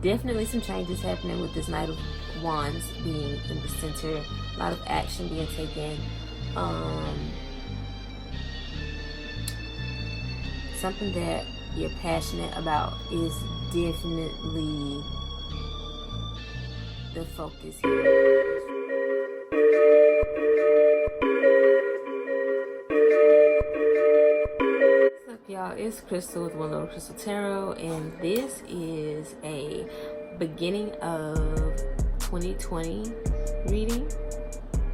Definitely some changes happening with this Knight of Wands being in the center. A lot of action being taken. Something that you're passionate about is definitely the focus here. What's up, y'all? It's Crystal with One Little Crystal Tarot, and this is a beginning of 2020 reading.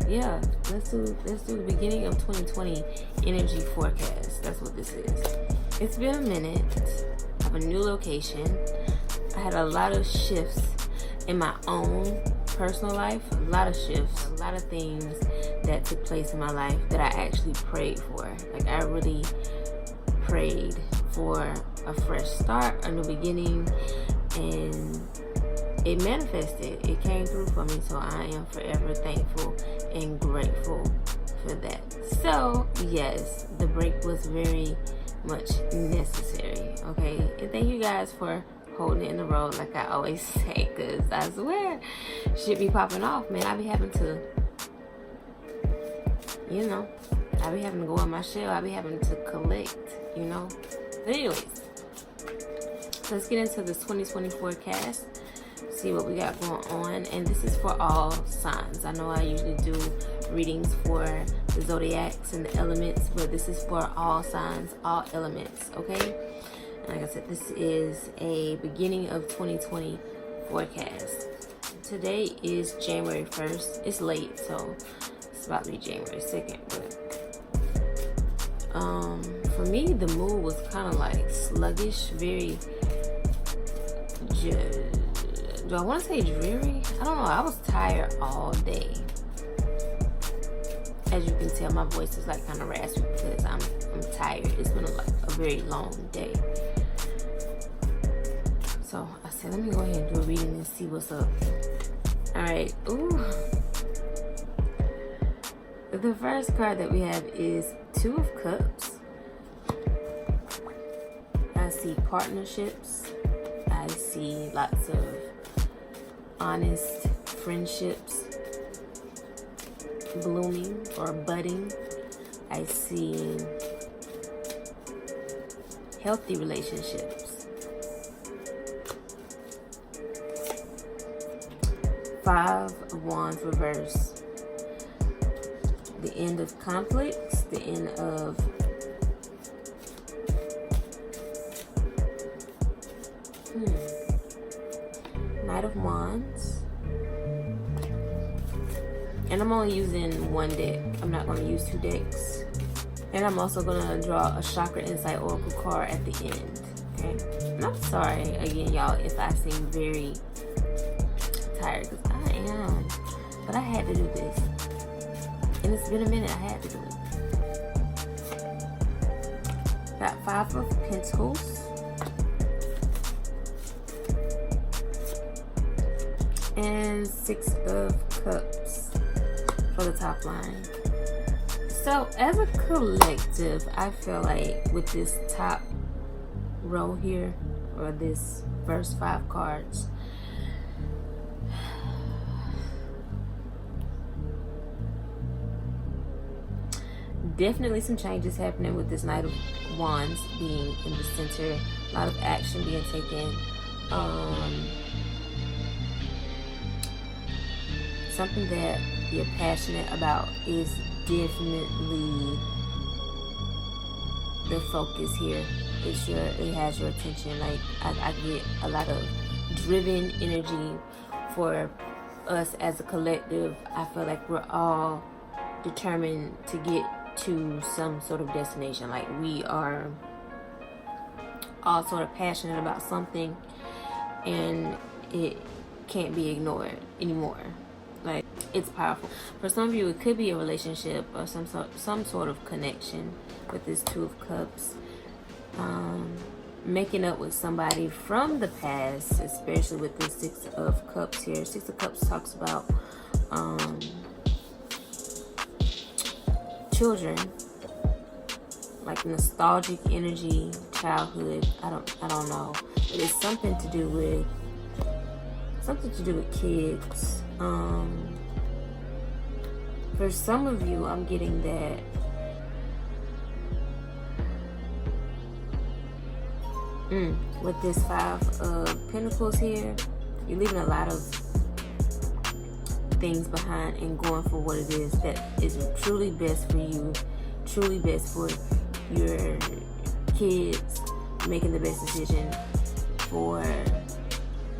Yeah, let's do the beginning of 2020 energy forecast. That's what this is. It's been a minute. I have a new location. I had a lot of shifts in my own personal life, a lot of shifts, a lot of things that took place in my life that I actually prayed for. Like, I really prayed for a fresh start, a new beginning, and it manifested. It came through for me, so I am forever thankful and grateful for that. So yes, the break was very much necessary, okay? And thank you guys for holding it in the road, like I always say, because I swear shit be popping off, man. I be having to, I be having to go in my shell. I be having to collect, But anyways, let's get into this 2020 forecast. See what we got going on. And this is for all signs. I know I usually do readings for the zodiacs and the elements, but this is for all signs, all elements, okay? Like I said, this is a beginning of 2020 forecast. Today is January 1st. It's late, so it's about to be January 2nd. But for me, the mood was kind of like sluggish, very, do I want to say dreary? I don't know. I was tired all day. As you can tell, my voice is like kind of raspy because I'm tired. It's been a very long day. So I said, let me go ahead and do a reading and see what's up. All right. Ooh. The first card that we have is Two of Cups. I see partnerships. I see lots of honest friendships blooming or budding. I see healthy relationships. Five of Wands reverse. The end of conflicts, the end of Knight of Wands. And I'm only using one deck. I'm not going to use two decks. And I'm also going to draw a Chakra Insight Oracle card at the end. Okay? And I'm sorry, again, y'all, if I seem very tired, because I am. But I had to do this. And it's been a minute. I had to do it. Got Five of Pentacles. And Six of Cups for the top line. So as a collective, I feel like with this top row here, or this first 5 cards, definitely some changes happening with this Knight of Wands being in the center. A lot of action being taken. Something that you're passionate about is definitely the focus here. It has your attention. Like I get a lot of driven energy for us as a collective. I feel like we're all determined to get to some sort of destination. Like, we are all sort of passionate about something, and it can't be ignored anymore. Like, it's powerful. For some of you, it could be a relationship or some sort of connection with this Two of Cups. Making up with somebody from the past, especially with this Six of Cups here. Six of Cups talks about children, like nostalgic energy, childhood. I don't know, but it's something to do with something to do with kids. For some of you, I'm getting that with this 5 of Pentacles here, you're leaving a lot of things behind and going for what it is that is truly best for you, truly best for your kids, making the best decision for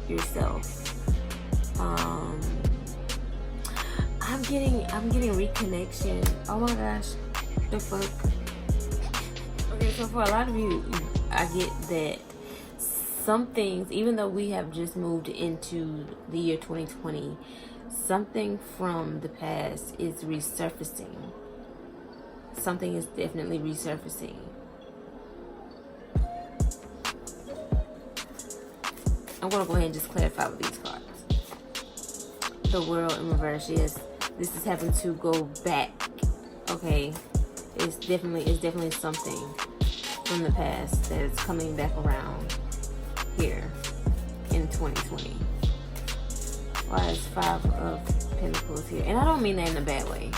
yourself. I'm getting reconnection. Oh my gosh, the fuck. Okay, so for a lot of you, I get that some things, even though we have just moved into the year 2020, something from the past is resurfacing. Something is definitely resurfacing. I'm going to go ahead and just clarify with these cards. The World in reverse, yes. This is having to go back. Okay. It's definitely something from the past that is coming back around here in 2020. Why is 5 of Pentacles here? And I don't mean that in a bad way.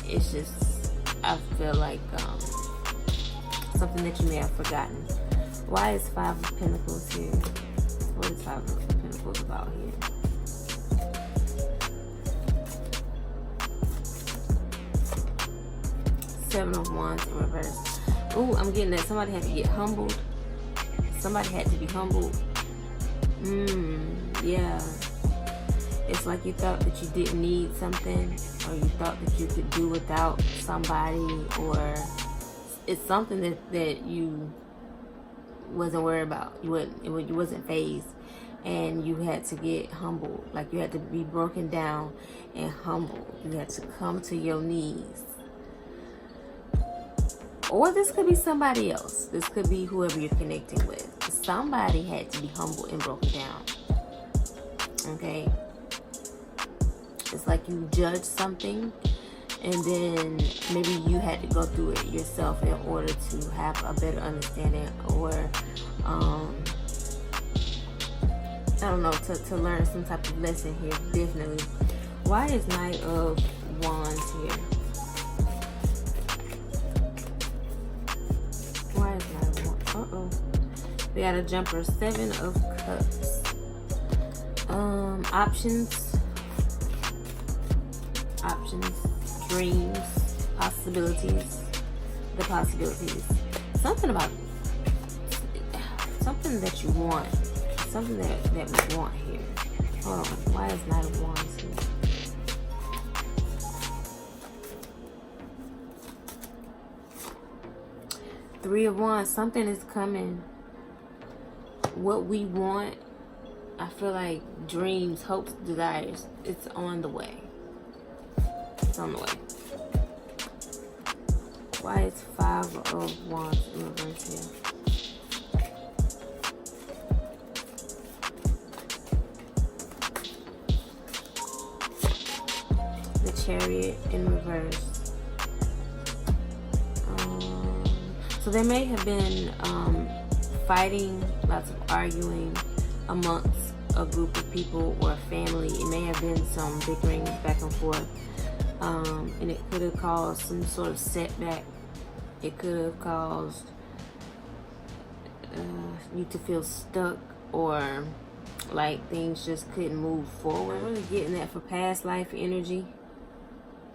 It's just, I feel like something that you may have forgotten. Why is 5 of Pentacles here? What is 5 of Pentacles about here? Seven of Wands in reverse. Ooh, I'm getting that somebody had to get humbled. Somebody had to be humbled. Yeah. It's like you thought that you didn't need something, or you thought that you could do without somebody, or it's something that you wasn't worried about. You wasn't phased, and you had to get humbled. Like you had to be broken down and humbled. You had to come to your knees. Or this could be somebody else. This could be whoever you're connecting with. Somebody had to be humbled and broken down. Okay? It's like you judged something, and then maybe you had to go through it yourself in order to have a better understanding, or I don't know, to learn some type of lesson here. Definitely. Why is Knight of Wands here? Why is Knight of Wands? Uh-oh. We got a jumper. 7 of Cups. Options, dreams, possibilities, the possibilities. Something about something that you want. Something that we want here. Hold on. Why is Knight of Wands here? Three of Wands. Something is coming. What we want, I feel like dreams, hopes, desires, it's on the way. It's on the way. Why is 5 of Wands in reverse here? The Chariot in reverse. So there may have been fighting, lots of arguing amongst a group of people or a family. It may have been some bickering back and forth. And it could have caused some sort of setback. It could have caused you to feel stuck, or like things just couldn't move forward. I'm really getting that for past life energy.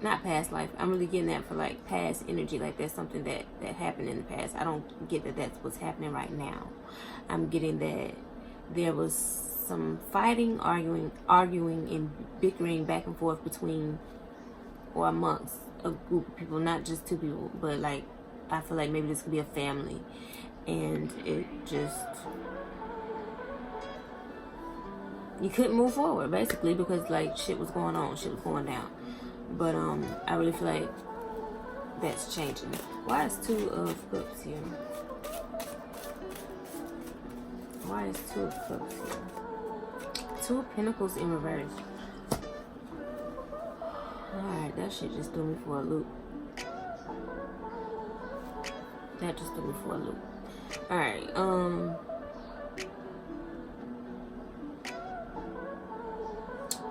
Not past life. I'm really getting that for like past energy. Like there's something that happened in the past. I don't get that that's what's happening right now. I'm getting that there was some fighting, arguing and bickering back and forth between or amongst a group of people, not just 2 people, but like I feel like maybe this could be a family, and it just, you couldn't move forward basically because like shit was going on, shit was going down. But I really feel like that's changing. Why is 2 of Cups here? Why is 2 of Cups here? 2 of Pentacles in reverse. Alright, that shit just threw me for a loop. That just threw me for a loop. Alright,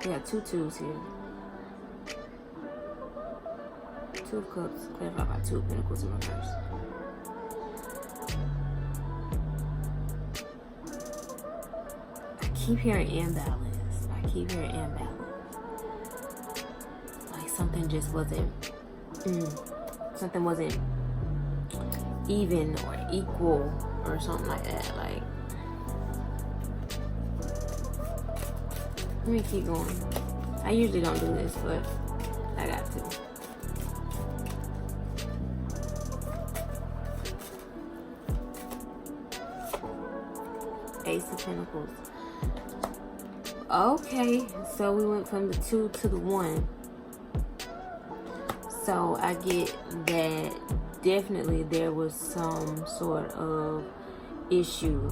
We got 2 twos here. 2 of Cups, clarified by 2 of Pentacles in reverse. I keep hearing imbalance. Like something just wasn't, something wasn't even or equal or something like that. Like, let me keep going. I usually don't do this, but I got to. Ace of Pentacles. Okay, so we went from the 2 to the 1. So I get that definitely there was some sort of issue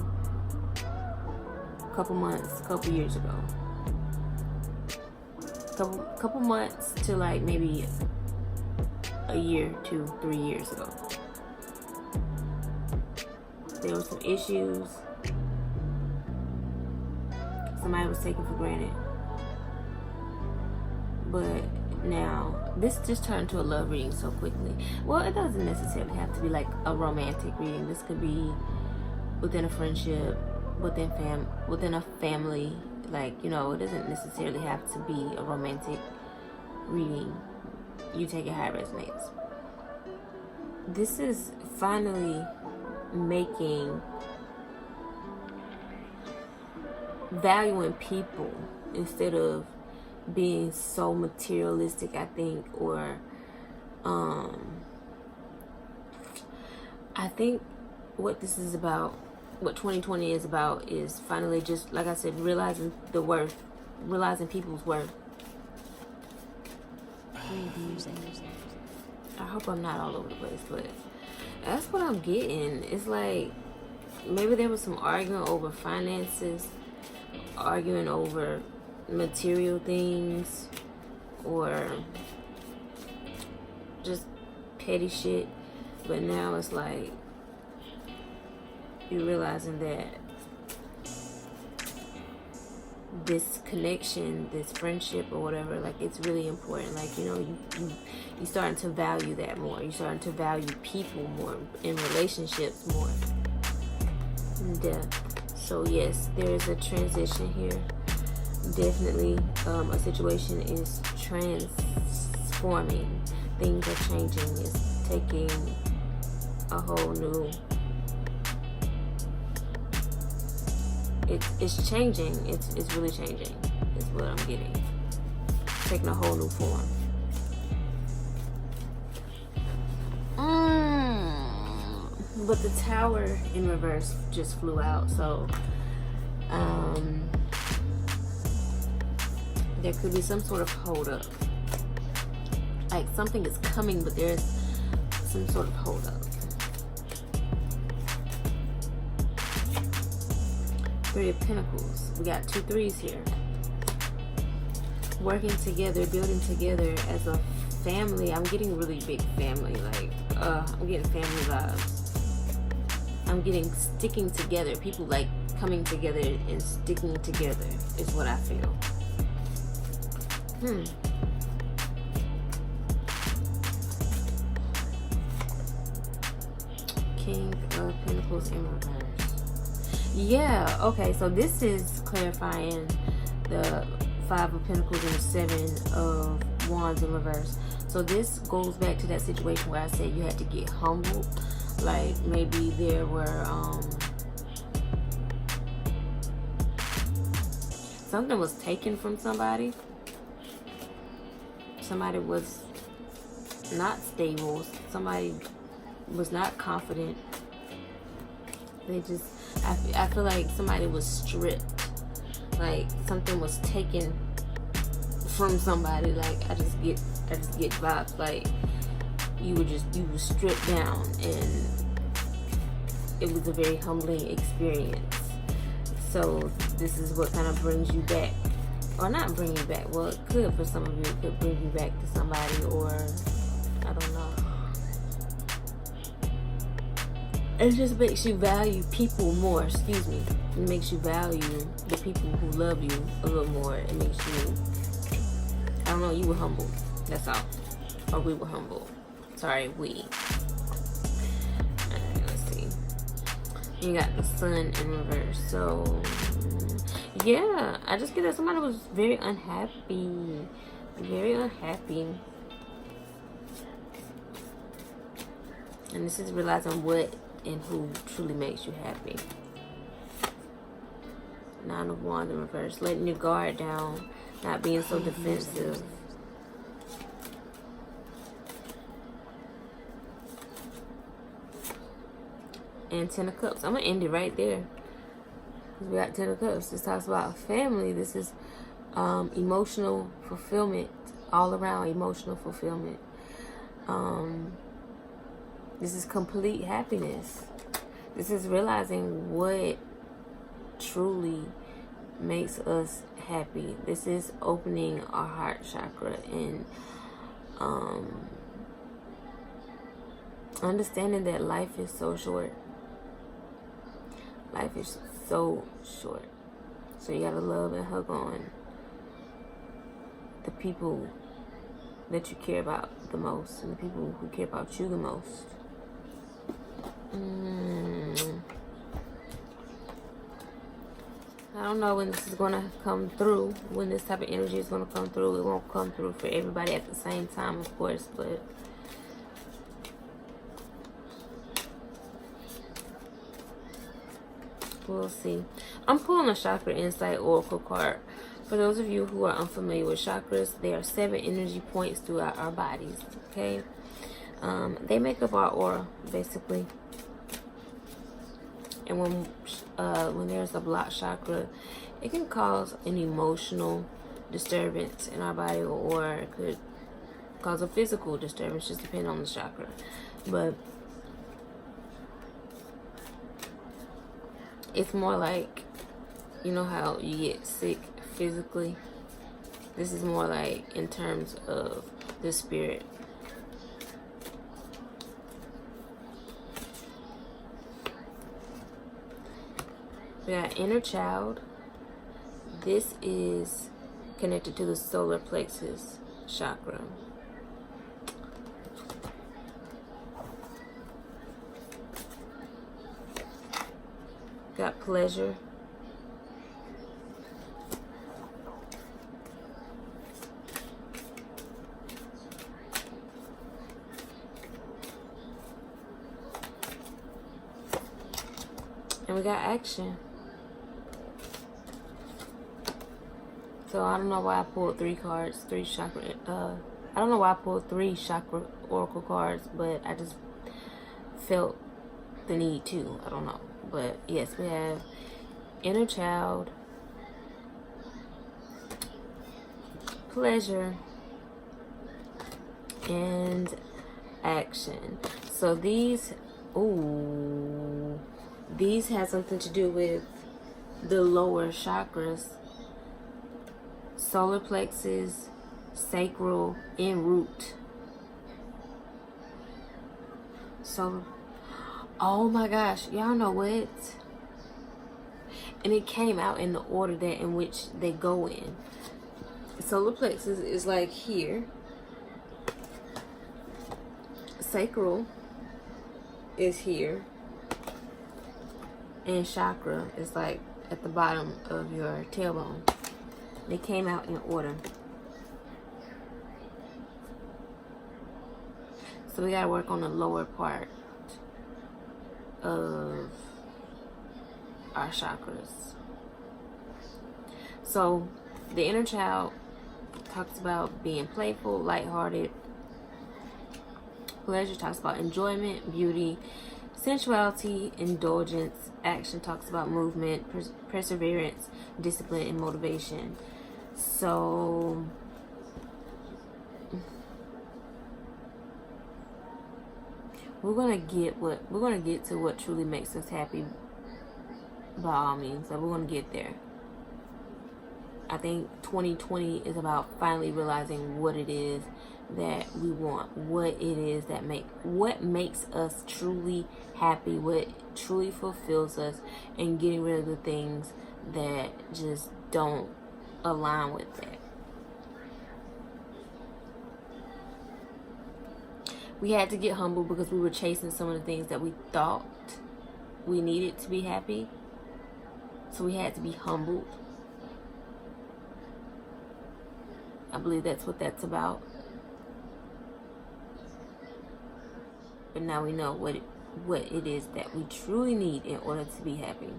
a couple years ago. Couple months to like maybe a year, 2, 3 years ago. There were some issues. Somebody was taken for granted. But now, this just turned to a love reading so quickly. Well, it doesn't necessarily have to be like a romantic reading. This could be within a friendship, within a family. Like, you know, it doesn't necessarily have to be a romantic reading. You take it how it resonates. This is finally valuing people instead of being so materialistic, I think, or I think what this is about, what 2020 is about, is finally just, like I said, realizing people's worth. I hope I'm not all over the place, but that's what I'm getting. It's like maybe there was some arguing over finances, arguing over material things, or just petty shit. But now it's like you're realizing that this connection, this friendship or whatever, like, it's really important. Like, you know, you starting to value that more. You're starting to value people more, in relationships more. So yes, there is a transition here. Definitely a situation is transforming. Things are changing. It's taking a whole new, it's changing. It's really changing is what I'm getting. It's taking a whole new form. But the Tower in reverse just flew out, so there could be some sort of hold up. Like something is coming, but there's some sort of hold up. 3 of Pentacles. We got 2 threes here. Working together, building together as a family. I'm getting really big family. Like, I'm getting family vibes. I'm getting sticking together. People like coming together and sticking together is what I feel. King of Pentacles in reverse. Yeah, okay, so this is clarifying the 5 of Pentacles and the 7 of Wands in reverse. So this goes back to that situation where I said you had to get humbled. Like maybe there were something was taken from somebody. Somebody was not stable. Somebody was not confident. They just, I feel like somebody was stripped. Like something was taken from somebody. Like I just get vibes. Like you were stripped down, and it was a very humbling experience. So this is what kind of brings you back, or not bring you back. Well, it could for some of you. It could bring you back to somebody, or I don't know. It just makes you value people more. Excuse me. It makes you value the people who love you a little more. It makes you, I don't know, you were humble. That's all. Or we were humble. Sorry, we. Let's see. You got the sun in reverse. So, yeah. I just get that somebody was very unhappy. Very unhappy. And this is realizing what and who truly makes you happy. Nine of Wands in reverse. Letting your guard down. Not being so defensive. And Ten of Cups. I'm going to end it right there. Because we got Ten of Cups. This talks about family. This is emotional fulfillment. All around emotional fulfillment. This is complete happiness. This is realizing what truly makes us happy. This is opening our heart chakra and understanding that life is so short. Life is so short. So you gotta love and hug on the people that you care about the most and the people who care about you the most. I don't know when this is going to come through, when this type of energy is going to come through. It won't come through for everybody at the same time, of course, but we'll see. I'm pulling a Chakra Insight Oracle card. For those of you who are unfamiliar with chakras, there are 7 energy points throughout our bodies, okay? They make up our aura, basically. And when there's a blocked chakra, it can cause an emotional disturbance in our body, or it could cause a physical disturbance, just depending on the chakra. But it's more like, you know how you get sick physically? This is more like in terms of the spirit. We got inner child. This is connected to the solar plexus chakra. Got pleasure. And we got action. So I don't know why I pulled 3 cards, 3 chakra. I don't know why I pulled 3 chakra oracle cards, but I just felt the need to. I don't know, but yes, we have inner child, pleasure, and action. So these have something to do with the lower chakras. Solar plexus, sacral, and root. So, oh my gosh, y'all know what? And it came out in the order that in which they go in. Solar plexus is like here. Sacral is here. And chakra is like at the bottom of your tailbone. They came out in order. So we gotta work on the lower part of our chakras. So the inner child talks about being playful, lighthearted. Pleasure talks about enjoyment, beauty, sensuality, indulgence. Action talks about movement, perseverance, discipline, and motivation. So we're gonna get to what truly makes us happy by all means. So we're gonna get there. I think 2020 is about finally realizing what it is that we want, what it is that what makes us truly happy, what truly fulfills us, and getting rid of the things that just don't align with that. We had to get humble because we were chasing some of the things that we thought we needed to be happy. So we had to be humbled. I believe that's what that's about. But now we know what it is that we truly need in order to be happy.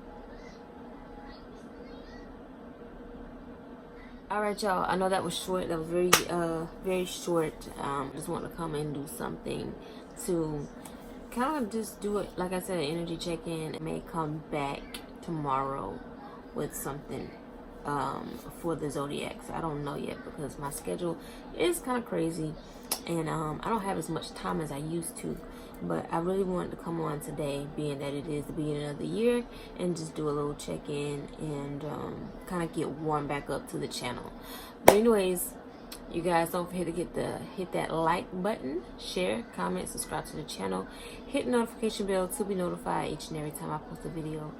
Alright, y'all, I know that was short. That was very short. Just want to come and do something to kind of just do it, like I said, an energy check-in. I may come back tomorrow with something for the zodiacs. I don't know yet because my schedule is kind of crazy, and I don't have as much time as I used to. But I really wanted to come on today, being that it is the beginning of the year, and just do a little check-in and kind of get warmed back up to the channel. But anyways, you guys don't forget to hit that like button, share, comment, subscribe to the channel, hit the notification bell to be notified each and every time I post a video.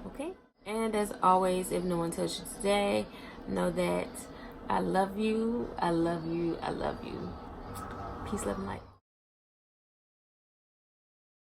Okay? And as always, if no one touched you today, know that I love you, I love you, I love you. Peace, love, and light.